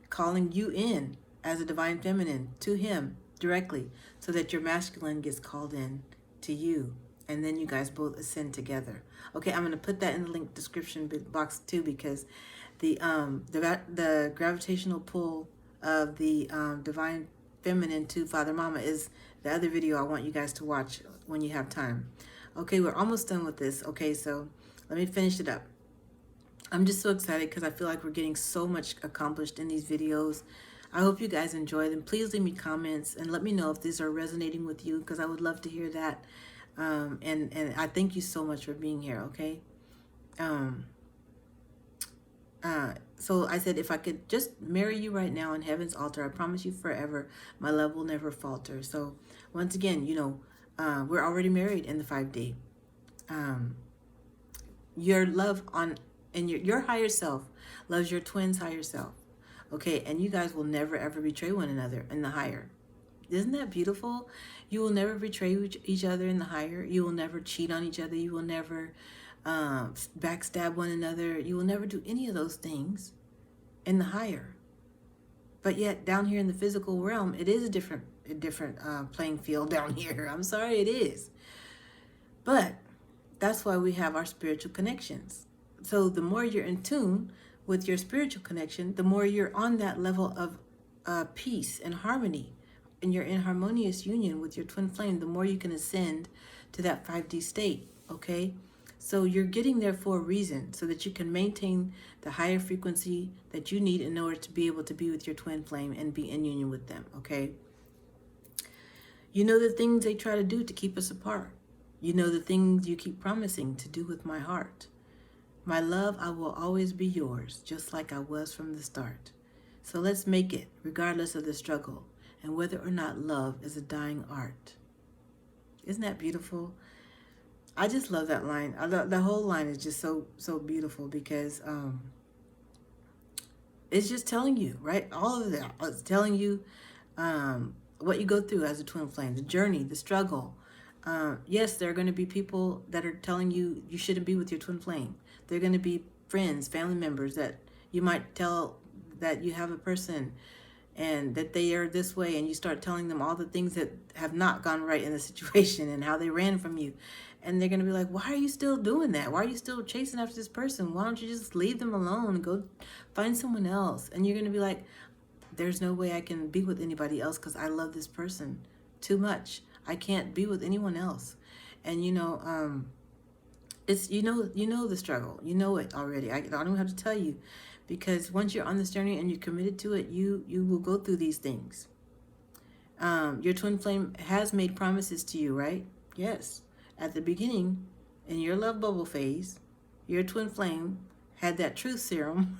calling you in as a divine feminine to him directly, so that your masculine gets called in to you, and then you guys both ascend together. Okay, I'm going to put that in the link description box too, because the gravitational pull of the divine feminine to Father Mama is the other video I want you guys to watch when you have time. Okay, we're almost done with this. Okay, so let me finish it up. I'm just so excited because I feel like we're getting so much accomplished in these videos. I hope you guys enjoy them. Please leave me comments and let me know if these are resonating with you, because I would love to hear that. And I thank you so much for being here, okay? So I said, if I could just marry you right now on heaven's altar, I promise you forever, my love will never falter. So once again, we're already married in the 5D. Your love and your higher self loves your twin's higher self. Okay, and you guys will never ever betray one another in the higher. Isn't that beautiful? You will never betray each other in the higher. You will never cheat on each other. You will never backstab one another. You will never do any of those things in the higher. But yet down here in the physical realm, it is a different playing field down here. I'm sorry, it is. But that's why we have our spiritual connections. So the more you're in tune with your spiritual connection, the more you're on that level of peace and harmony, and you're in harmonious union with your twin flame, the more you can ascend to that 5D state, okay? So you're getting there for a reason, so that you can maintain the higher frequency that you need in order to be able to be with your twin flame and be in union with them, okay? You know the things they try to do to keep us apart. You know the things you keep promising to do with my heart. My love, I will always be yours, just like I was from the start. So let's make it, regardless of the struggle, and whether or not love is a dying art. Isn't that beautiful? I just love that line. The whole line is just so beautiful, because it's just telling you, right? All of that. It's telling you what you go through as a twin flame, the journey, the struggle. Yes, there are going to be people that are telling you you shouldn't be with your twin flame. There are going to be friends, family members that you might tell that you have a person and that they are this way, and you start telling them all the things that have not gone right in the situation and how they ran from you. And they're going to be like, why are you still doing that? Why are you still chasing after this person? Why don't you just leave them alone and go find someone else? And you're going to be like, there's no way I can be with anybody else because I love this person too much. I can't be with anyone else. And it's the struggle. You know it already. I don't even have to tell you, because once you're on this journey and you're committed to it, you will go through these things. Your twin flame has made promises to you, right? Yes. At the beginning, in your love bubble phase, your twin flame had that truth serum.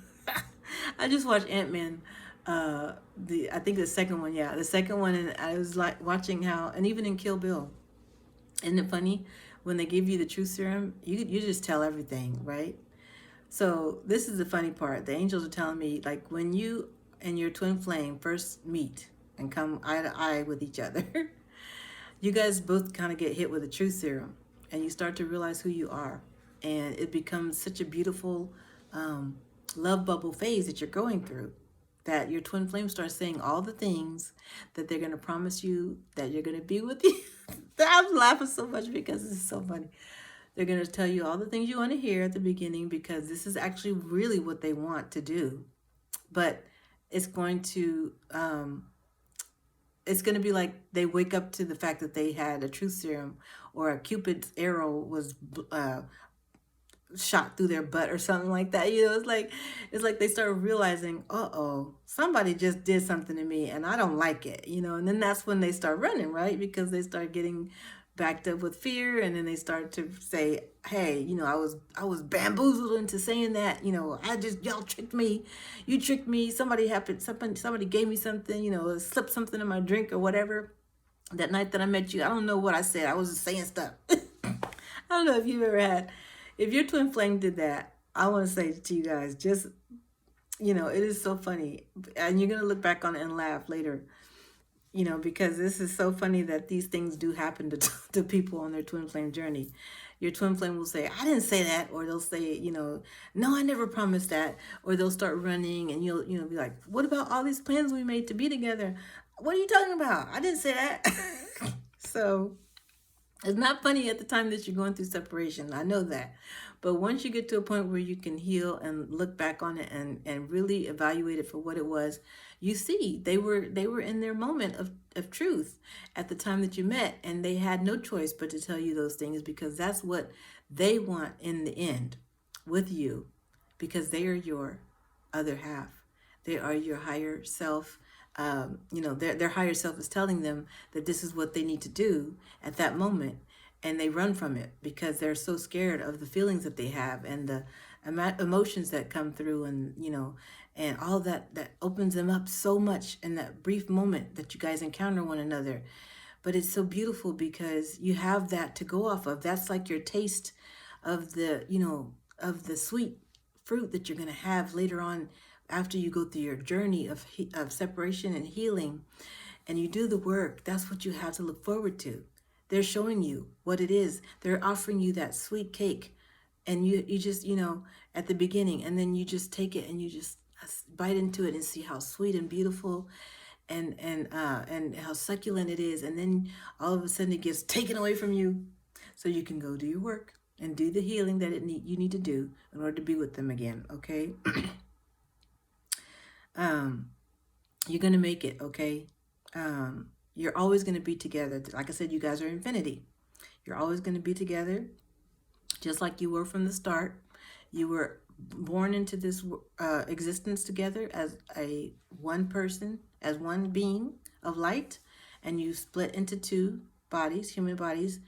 I just watched Ant-Man. I think the second one, the second one, and I was like watching how, and even in Kill Bill, isn't it funny when they give you the truth serum, you just tell everything, right? So this is the funny part. The angels are telling me, like, when you and your twin flame first meet and come eye to eye with each other, you guys both kind of get hit with a truth serum, and you start to realize who you are, and it becomes such a beautiful love bubble phase that you're going through, that your twin flame starts saying all the things that they're going to promise you that you're going to be with you. I'm laughing so much because this is so funny. They're going to tell you all the things you want to hear at the beginning, because this is actually really what they want to do. But it's going to it's going to be like they wake up to the fact that they had a truth serum, or a Cupid's arrow was shot through their butt or something like that. It's like they start realizing, uh-oh, somebody just did something to me and I don't like it, and then that's when they start running, right? Because they start getting backed up with fear, and then they start to say, hey, I was bamboozled into saying that, y'all tricked me. You tricked me. Somebody gave me something, slipped something in my drink or whatever. That night that I met you, I don't know what I said. I was just saying stuff. I don't know if you've ever had, if your twin flame did that, I want to say to you guys, just, it is so funny. And you're going to look back on it and laugh later, because this is so funny that these things do happen to people on their twin flame journey. Your twin flame will say, I didn't say that. Or they'll say, no, I never promised that. Or they'll start running and you'll be like, what about all these plans we made to be together? What are you talking about? I didn't say that. So it's not funny at the time that you're going through separation. I know that. But once you get to a point where you can heal and look back on it and really evaluate it for what it was, you see they were in their moment of truth at the time that you met, and they had no choice but to tell you those things, because that's what they want in the end with you, because they are your other half. They are your higher self. Their higher self is telling them that this is what they need to do at that moment, and they run from it because they're so scared of the feelings that they have and the emotions that come through, and all that opens them up so much in that brief moment that you guys encounter one another. But it's so beautiful because you have that to go off of. That's like your taste of the sweet fruit that you're going to have later on, after you go through your journey of separation and healing, and you do the work. That's what you have to look forward to. They're showing you what it is. They're offering you that sweet cake, and you just, at the beginning, and then you just take it and you just bite into it and see how sweet and beautiful and how succulent it is. And then all of a sudden it gets taken away from you, so you can go do your work and do the healing that you need to do in order to be with them again. Okay. You're going to make it, okay? You're always going to be together. Like I said, you guys are infinity. You're always going to be together, just like you were from the start. You were born into this existence together as one person, as one being of light, and you split into two bodies, human bodies,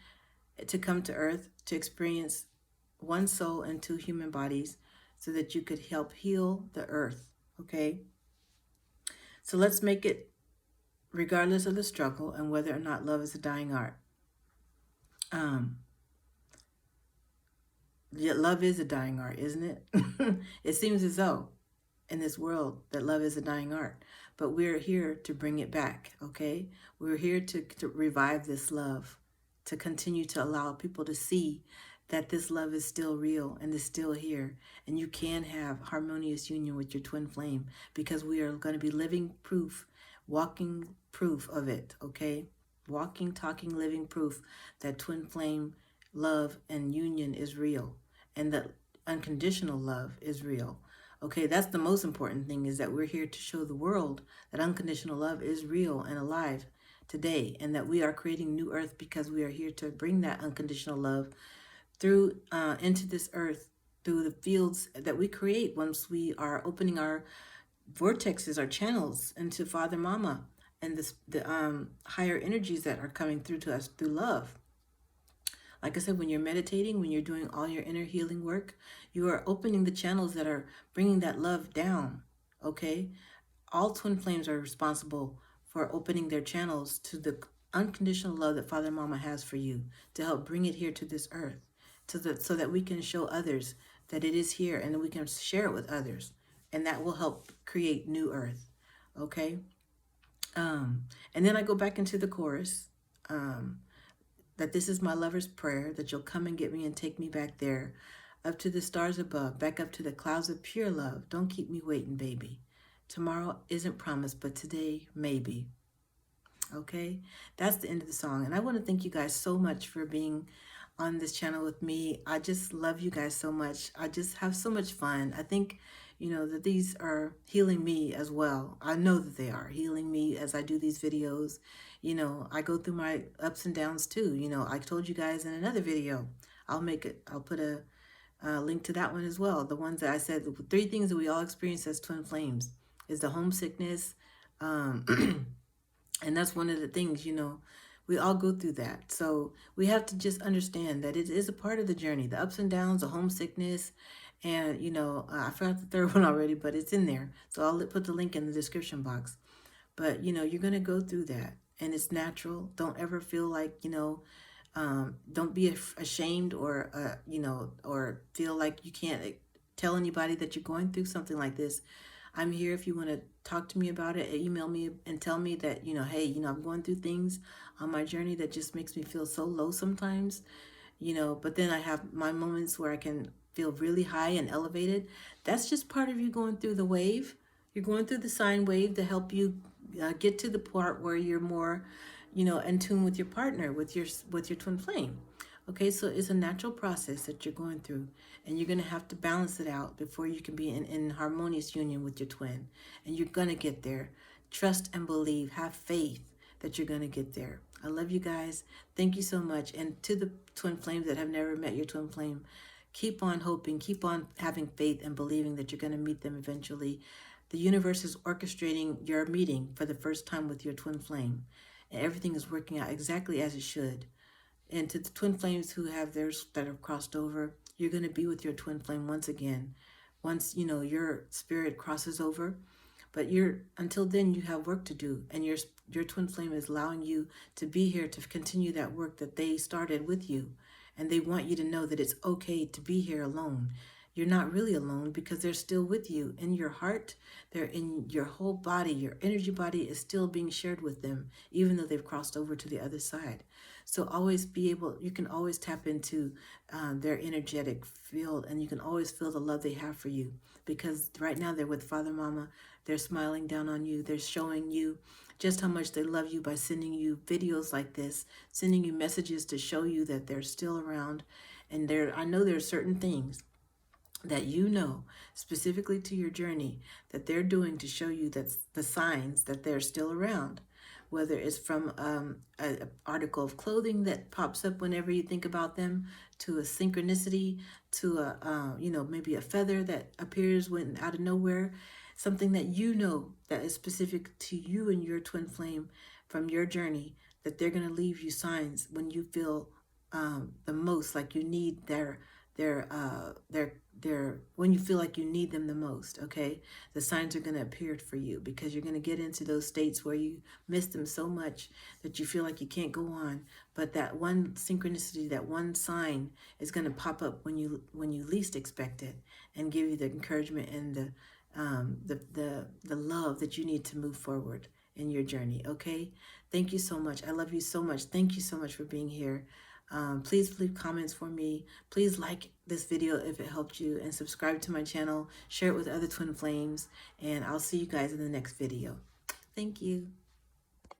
to come to Earth to experience one soul and two human bodies, so that you could help heal the Earth, okay? So let's make it regardless of the struggle and whether or not love is a dying art. Love is a dying art, isn't it? It seems as though in this world that love is a dying art, but we're here to bring it back, okay? We're here to revive this love, to continue to allow people to see that this love is still real and is still here, and you can have harmonious union with your twin flame, because we are going to be living proof, walking proof of it, okay? Walking, talking, living proof that twin flame love and union is real, and that unconditional love is real. Okay, that's the most important thing, is that we're here to show the world that unconditional love is real and alive today, and that we are creating new earth because we are here to bring that unconditional love through into this earth, through the fields that we create once we are opening our vortexes, our channels into Father, Mama, and the higher energies that are coming through to us through love. Like I said, when you're meditating, when you're doing all your inner healing work, you are opening the channels that are bringing that love down, okay? All twin flames are responsible for opening their channels to the unconditional love that Father and Mama has for you, to help bring it here to this earth, so that we can show others that it is here, and that we can share it with others, and that will help create new earth, okay? And then I go back into the chorus, that this is my lover's prayer, that you'll come and get me and take me back there, up to the stars above, back up to the clouds of pure love. Don't keep me waiting, baby. Tomorrow isn't promised, but today, maybe. Okay, that's the end of the song. And I want to thank you guys so much for being on this channel with me. I just love you guys so much. I just have so much fun. I think you know, that these are healing me as well. I know that they are healing me as I do these videos. You know, I go through my ups and downs too. You know, I told you guys in another video, I'll put a link to that one as well. The ones that I said, the three things that we all experience as twin flames is the homesickness. Um, and that's one of the things, you know, we all go through that. So we have to just understand that it is a part of the journey, the ups and downs, the homesickness. And, you know, I forgot the third one already, but it's in there. So I'll put the link in the description box. But, you know, you're going to go through that. And it's natural. Don't ever feel like, you know, don't be ashamed or, you know, or feel like you can't tell anybody that you're going through something like this. I'm here if you want to talk to me about it. Email me and tell me that, you know, hey, you know, I'm going through things on my journey that just makes me feel so low sometimes, you know, but then I have my moments where I can feel really high and elevated. That's just part of you going through the wave. You're going through the sine wave to help you get to the part where you're more, you know, in tune with your partner, with your twin flame. Okay, so it's a natural process that you're going through, and you're going to have to balance it out before you can be in harmonious union with your twin. And you're going to get there. Trust and believe, have faith that you're going to get there. I love you guys. Thank you so much. And to the twin flames that have never met your twin flame, keep on hoping, keep on having faith and believing that you're going to meet them eventually. The universe is orchestrating your meeting for the first time with your twin flame, and everything is working out exactly as it should. And to the twin flames who have theirs that have crossed over, you're going to be with your twin flame once again. Once, you know, your spirit crosses over, but you're until then you have work to do, and your twin flame is allowing you to be here to continue that work that they started with you. And they want you to know that it's okay to be here alone. You're not really alone because they're still with you in your heart. They're in your whole body. Your energy body is still being shared with them, even though they've crossed over to the other side. So always be able, you can always tap into their energetic field, and you can always feel the love they have for you, because right now they're with Father, Mama. They're smiling down on you. They're showing you just how much they love you by sending you videos like this, sending you messages to show you that they're still around. And I know there are certain things that you know specifically to your journey that they're doing to show you that the signs that they're still around, whether it's from an article of clothing that pops up whenever you think about them, to a synchronicity, to a you know, maybe a feather that appears when out of nowhere, something that you know that is specific to you and your twin flame from your journey, that they're going to leave you signs when you feel the most like you need their when you feel like you need them the most. Okay, the signs are going to appear for you, because you're going to get into those states where you miss them so much that you feel like you can't go on, but that one synchronicity, that one sign is going to pop up when you least expect it, and give you the encouragement and the love that you need to move forward in your journey. Okay, thank you so much. I love you so much. Thank you so much for being here. Please leave comments for me. Please like this video if it helped you, and subscribe to my channel. Share it with other twin flames, and I'll see you guys in the next video. Thank you.